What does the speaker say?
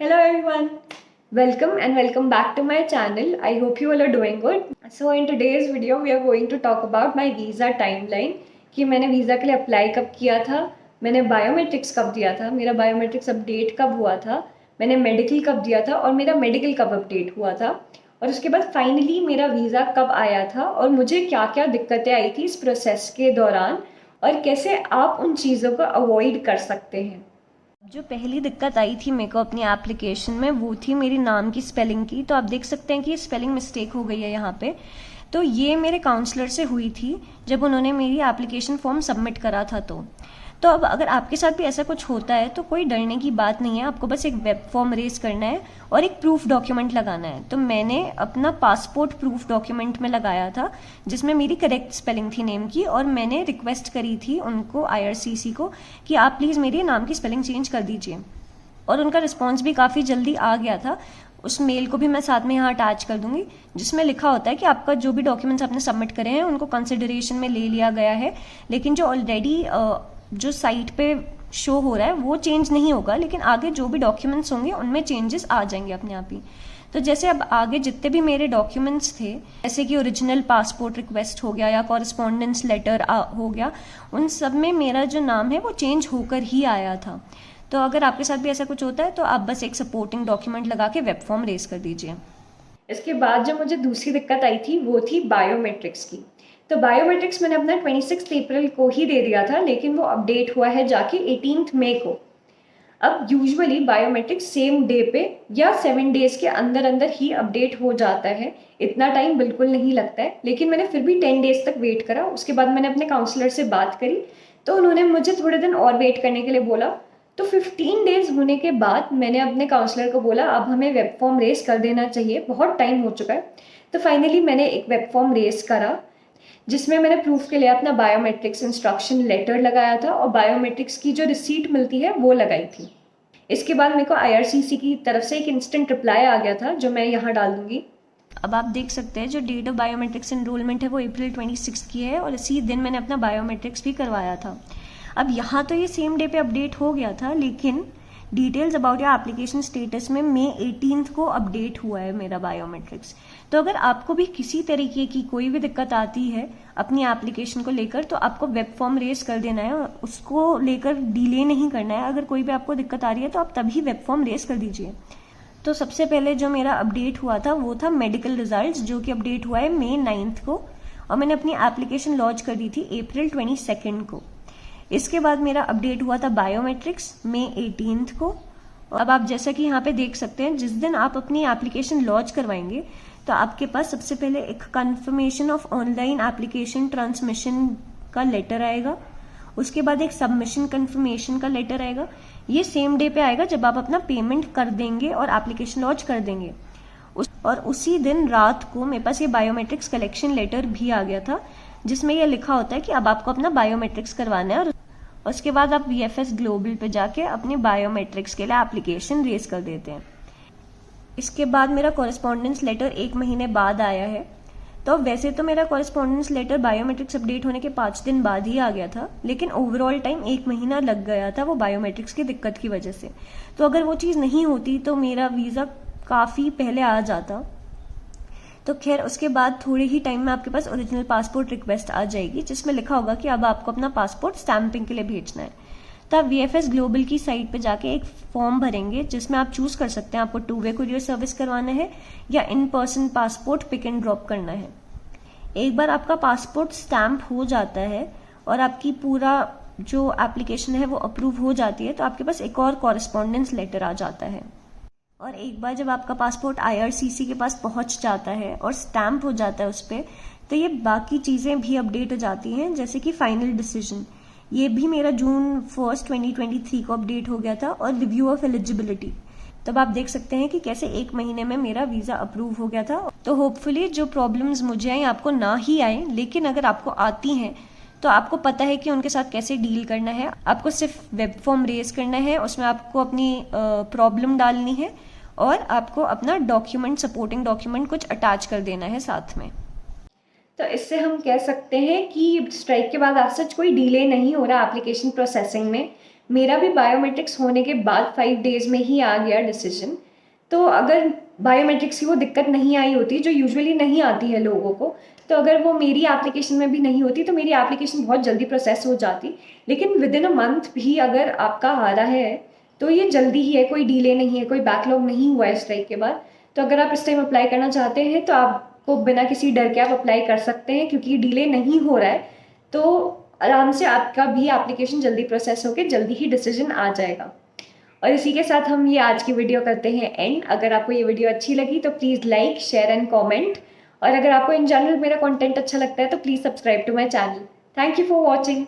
Hello everyone, welcome and welcome back to my channel. I hope you all are doing good. So in today's video we are going to talk about my visa timeline कि मैंने visa के लिए apply कब किया था, मैंने biometrics कब दिया था, मेरा बायोमेट्रिक्स अपडेट कब हुआ था, मैंने मेडिकल कब दिया था और मेरा मेडिकल कब अपडेट हुआ था और उसके बाद फाइनली मेरा वीज़ा कब आया था और मुझे क्या क्या दिक्कतें आई थी इस प्रोसेस के दौरान और कैसे आप उन चीज़ों को अवॉइड कर सकते हैं। जो पहली दिक्कत आई थी मेरे को अपनी एप्लीकेशन में वो थी मेरी नाम की स्पेलिंग की। तो आप देख सकते हैं कि स्पेलिंग मिस्टेक हो गई है यहाँ पे। तो ये मेरे काउंसलर से हुई थी जब उन्होंने मेरी एप्लीकेशन फॉर्म सबमिट करा था। तो अब अगर आपके साथ भी ऐसा कुछ होता है तो कोई डरने की बात नहीं है, आपको बस एक वेब फॉर्म रेज करना है और एक प्रूफ डॉक्यूमेंट लगाना है। तो मैंने अपना पासपोर्ट प्रूफ डॉक्यूमेंट में लगाया था जिसमें मेरी करेक्ट स्पेलिंग थी नेम की, और मैंने रिक्वेस्ट करी थी उनको IRCC को कि आप प्लीज़ मेरे नाम की स्पेलिंग चेंज कर दीजिए, और उनका रिस्पॉन्स भी काफ़ी जल्दी आ गया था। उस मेल को भी मैं साथ में यहाँ अटैच कर दूंगी जिसमें लिखा होता है कि आपका जो भी डॉक्यूमेंट्स आपने सबमिट करे हैं उनको कंसिडरेशन में ले लिया गया है, लेकिन जो ऑलरेडी जो साइट पे शो हो रहा है वो चेंज नहीं होगा, लेकिन आगे जो भी डॉक्यूमेंट्स होंगे उनमें चेंजेस आ जाएंगे अपने आप ही। तो जैसे अब आगे जितने भी मेरे डॉक्यूमेंट्स थे, जैसे कि ओरिजिनल पासपोर्ट रिक्वेस्ट हो गया या कॉरेस्पॉन्डेंस लेटर हो गया, उन सब में मेरा जो नाम है वो चेंज होकर ही आया था। तो अगर आपके साथ भी ऐसा कुछ होता है तो आप बस एक सपोर्टिंग डॉक्यूमेंट लगा के वेब फॉर्म रेज कर दीजिए। इसके बाद जो मुझे दूसरी दिक्कत आई थी वो थी बायोमेट्रिक्स की। तो बायोमेट्रिक्स मैंने अपना 26 अप्रैल को ही दे दिया था, लेकिन वो अपडेट हुआ है जाके 18 मई को। अब यूजुअली बायोमेट्रिक्स सेम डे पे या 7 डेज के अंदर अंदर ही अपडेट हो जाता है, इतना टाइम बिल्कुल नहीं लगता है, लेकिन मैंने फिर भी 10 डेज तक वेट करा। उसके बाद मैंने अपने काउंसलर से बात करी तो उन्होंने मुझे थोड़े दिन और वेट करने के लिए बोला। तो 15 डेज होने के बाद मैंने अपने काउंसलर को बोला अब हमें वेब फॉर्म रेस कर देना चाहिए, बहुत टाइम हो चुका है। तो फाइनली मैंने एक वेब फॉर्म रेस करा जिसमें मैंने प्रूफ के लिए अपना बायोमेट्रिक्स इंस्ट्रक्शन लेटर लगाया था और बायोमेट्रिक्स की जो रिसीट मिलती है वो लगाई थी। इसके बाद मेरे को IRCC की तरफ से एक इंस्टेंट रिप्लाई आ गया था जो मैं यहाँ डाल दूंगी। अब आप देख सकते हैं जो डेट ऑफ बायोमेट्रिक्स एनरोलमेंट है वो अप्रैल 26 की है, और इसी दिन मैंने अपना बायोमेट्रिक्स भी करवाया था। अब यहाँ तो ये सेम डे पे अपडेट हो गया था, लेकिन details about your application status में मई 18 को अपडेट हुआ है मेरा बायोमेट्रिक्स। तो अगर आपको भी किसी तरीके की कोई भी दिक्कत आती है अपनी एप्लीकेशन को लेकर तो आपको वेब फॉर्म रेज कर देना है, और उसको लेकर डिले नहीं करना है। अगर कोई भी आपको दिक्कत आ रही है तो आप तभी वेब फॉर्म रेज कर दीजिए। तो सबसे पहले जो मेरा अपडेट हुआ था वो था मेडिकल रिजल्ट्स, जो कि अपडेट हुआ है मई 9 को, और मैंने अपनी एप्लीकेशन लॉन्च कर दी थी अप्रैल 22 को। इसके बाद मेरा अपडेट हुआ था बायोमेट्रिक्स मई 18 को। अब आप जैसा कि यहाँ पे देख सकते हैं जिस दिन आप अपनी एप्लीकेशन लॉन्च करवाएंगे तो आपके पास सबसे पहले एक confirmation of online application transmission का लेटर आएगा, उसके बाद एक सबमिशन कंफर्मेशन का लेटर आएगा। ये सेम डे पे आएगा जब आप अपना पेमेंट कर देंगे और एप्लीकेशन लॉन्च कर देंगे। और उसी दिन रात को मेरे पास ये बायोमेट्रिक्स कलेक्शन लेटर भी आ गया था जिसमें यह लिखा होता है कि अब आपको अपना बायोमेट्रिक्स करवाना है, और उसके बाद आप VFS ग्लोबल पे जाके अपने बायोमेट्रिक्स के लिए एप्लीकेशन रेज कर देते हैं। इसके बाद मेरा कॉरेस्पॉन्डेंस लेटर 1 महीने बाद आया है। तो वैसे तो मेरा कॉरेस्पॉन्डेंस लेटर बायोमेट्रिक्स अपडेट होने के 5 दिन बाद ही आ गया था, लेकिन ओवरऑल टाइम 1 महीना लग गया था वो बायोमेट्रिक्स की दिक्कत की वजह से। तो अगर वो चीज़ नहीं होती तो मेरा वीज़ा काफ़ी पहले आ जाता। तो खैर उसके बाद थोड़े ही टाइम में आपके पास ओरिजिनल पासपोर्ट रिक्वेस्ट आ जाएगी जिसमें लिखा होगा कि अब आपको अपना पासपोर्ट स्टैंपिंग के लिए भेजना है। तो आप VFS ग्लोबल की साइट पे जाके एक फॉर्म भरेंगे जिसमें आप चूज कर सकते हैं आपको 2-वे कुरियर सर्विस करवाना है या in person passport pick and drop करना है। एक बार आपका पासपोर्ट स्टैंप हो जाता है और आपकी पूरा जो एप्लीकेशन है वो अप्रूव हो जाती है तो आपके पास एक और कॉरेस्पॉन्डेंस लेटर आ जाता है। और एक बार जब आपका पासपोर्ट IRCC के पास पहुंच जाता है और स्टैंप हो जाता है उस पर, तो ये बाकी चीज़ें भी अपडेट हो जाती हैं, जैसे कि फाइनल डिसीजन। ये भी मेरा जून 1, 2023 को अपडेट हो गया था, और रिव्यू ऑफ एलिजिबिलिटी। तब आप देख सकते हैं कि कैसे 1 महीने में मेरा वीज़ा अप्रूव हो गया था। तो होपफुली जो प्रॉब्लम्स मुझे आई आपको ना ही आए, लेकिन अगर आपको आती हैं तो आपको पता है कि उनके साथ कैसे डील करना है। आपको सिर्फ वेब फॉर्म रेज करना है, उसमें आपको अपनी प्रॉब्लम डालनी है और आपको अपना डॉक्यूमेंट, सपोर्टिंग डॉक्यूमेंट कुछ अटैच कर देना है साथ में। तो इससे हम कह सकते हैं कि स्ट्राइक के बाद आज सच कोई डिले नहीं हो रहा एप्लीकेशन प्रोसेसिंग में। मेरा भी बायोमेट्रिक्स होने के बाद 5 डेज़ में ही आ गया डिसीजन। तो अगर बायोमेट्रिक्स की वो दिक्कत नहीं आई होती जो यूजुअली नहीं आती है लोगों को, तो अगर वो मेरी एप्लीकेशन में भी नहीं होती तो मेरी एप्लीकेशन बहुत जल्दी प्रोसेस हो जाती। लेकिन विद इन अ मंथ भी अगर आपका आ रहा है तो ये जल्दी ही है, कोई डिले नहीं है, कोई बैकलॉग नहीं हुआ है स्ट्राइक के बाद। तो अगर आप इस टाइम अप्लाई करना चाहते हैं तो आपको बिना किसी डर के आप अप्लाई कर सकते हैं, क्योंकि डिले नहीं हो रहा है तो आराम से आपका भी एप्लीकेशन जल्दी प्रोसेस होकर जल्दी ही डिसीजन आ जाएगा। और इसी के साथ हम ये आज की वीडियो करते हैं एंड। अगर आपको ये वीडियो अच्छी लगी तो please like, share and comment. और अगर आपको इन जनरल मेरा कंटेंट अच्छा लगता है तो please subscribe to my channel. Thank you for watching.